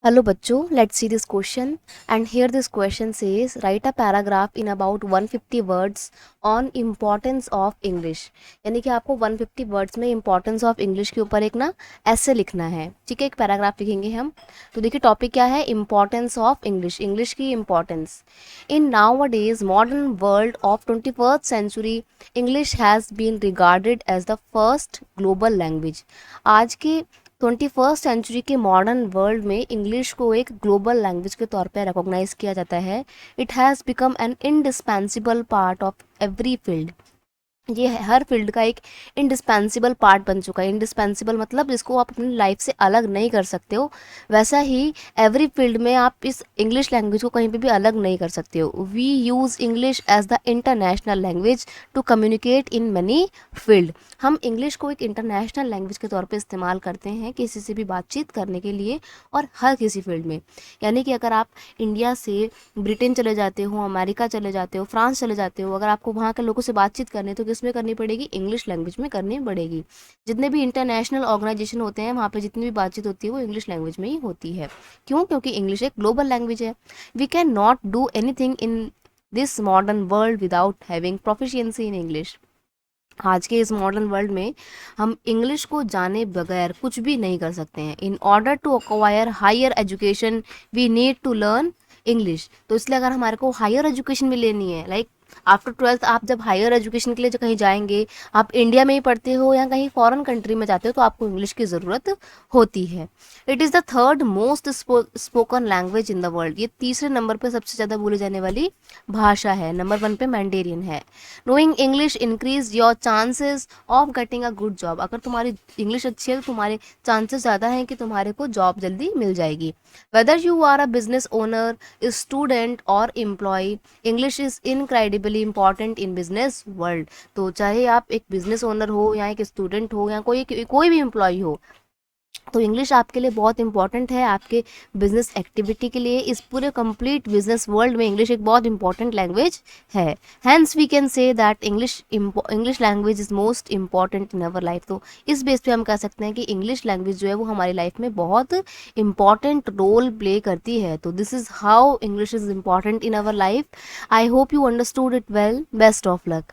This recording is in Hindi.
Hello बच्चों, let's see this question and here this question says write a paragraph in about 150 words on importance of English। यानी कि आपको 150 वर्ड्स में importance of English के ऊपर एक ना ऐसे लिखना है। ठीक है, एक पैराग्राफ लिखेंगे हम। तो देखिए टॉपिक क्या है, importance of English, इंग्लिश की importance। In nowadays modern world of 21st century English has been regarded as the first global language। आज के 21st सेंचुरी के मॉडर्न वर्ल्ड में इंग्लिश को एक ग्लोबल लैंग्वेज के तौर पर रिकॉग्नाइज किया जाता है। It has become an indispensable part of every field. ये हर फील्ड का एक इंडिस्पेंसिबल पार्ट बन चुका है। इंडिस्पेंसिबल मतलब जिसको आप अपनी लाइफ से अलग नहीं कर सकते हो, वैसा ही एवरी फील्ड में आप इस इंग्लिश लैंग्वेज को कहीं पे भी अलग नहीं कर सकते हो। We use English as the international language to communicate in money field. हम इंग्लिश को एक इंटरनेशनल लैंग्वेज के तौर पे इस्तेमाल करते हैं किसी से भी बातचीत करने के लिए और हर किसी फील्ड में। यानी कि अगर आप इंडिया से ब्रिटेन चले जाते हो, अमेरिका चले जाते हो, फ्रांस चले जाते हो, अगर आपको वहाँ के लोगों से बातचीत करनी है तो किस में करनी पड़ेगी, इंग्लिश लैंग्वेज में करनी पड़ेगी। जितने भी इंटरनेशनल ऑर्गेनाइजेशन होते हैं वहाँ पे जितनी भी बातचीत होती है वो इंग्लिश लैंग्वेज में ही होती है। क्यों? क्योंकि इंग्लिश एक ग्लोबल लैंग्वेज है। We can not do anything in this modern world without having proficiency in English. आज के इस मॉडर्न वर्ल्ड में हम इंग्लिश को जाने बगैर कुछ भी नहीं कर सकते हैं। In order to acquire higher education we need to learn English. तो इसलिए अगर हमारे को हायर एजुकेशन भी लेनी है, लाइक आफ्टर 12th आप जब हायर एजुकेशन के लिए कहीं जाएंगे, आप इंडिया में ही पढ़ते हो या कहीं फॉरेन कंट्री में जाते हो, तो आपको इंग्लिश की ज़रूरत होती है। It is the third most spoken language in the world. ये तीसरे नंबर पे सबसे ज़्यादा बोली जाने वाली भाषा है। नंबर 1 पे मैंडेरियन है। Knowing English increase your chances of getting a good job. अगर तुम्हारी इंग्लिश अच्छी है तो तुम्हारे चांसेस ज़्यादा हैं कि तुम्हारे को जॉब जल्दी मिल जाएगी। Whether you are a business owner, student और employ, English is incredibly important in business world. तो चाहे आप एक बिजनेस ओनर हो या एक स्टूडेंट हो या कोई भी एम्प्लॉय हो, तो इंग्लिश आपके लिए बहुत इंपॉर्टेंट है, आपके बिजनेस एक्टिविटी के लिए। इस पूरे कंप्लीट बिजनेस वर्ल्ड में इंग्लिश एक बहुत इंपॉर्टेंट लैंग्वेज है। Hence we can say that English language is most important in our life. तो इस बेस पे हम कह सकते हैं कि इंग्लिश लैंग्वेज जो है वो हमारी लाइफ में बहुत इंपॉर्टेंट रोल प्ले करती है। तो this is how English is important in our life. I hope you understood it well. Best of luck.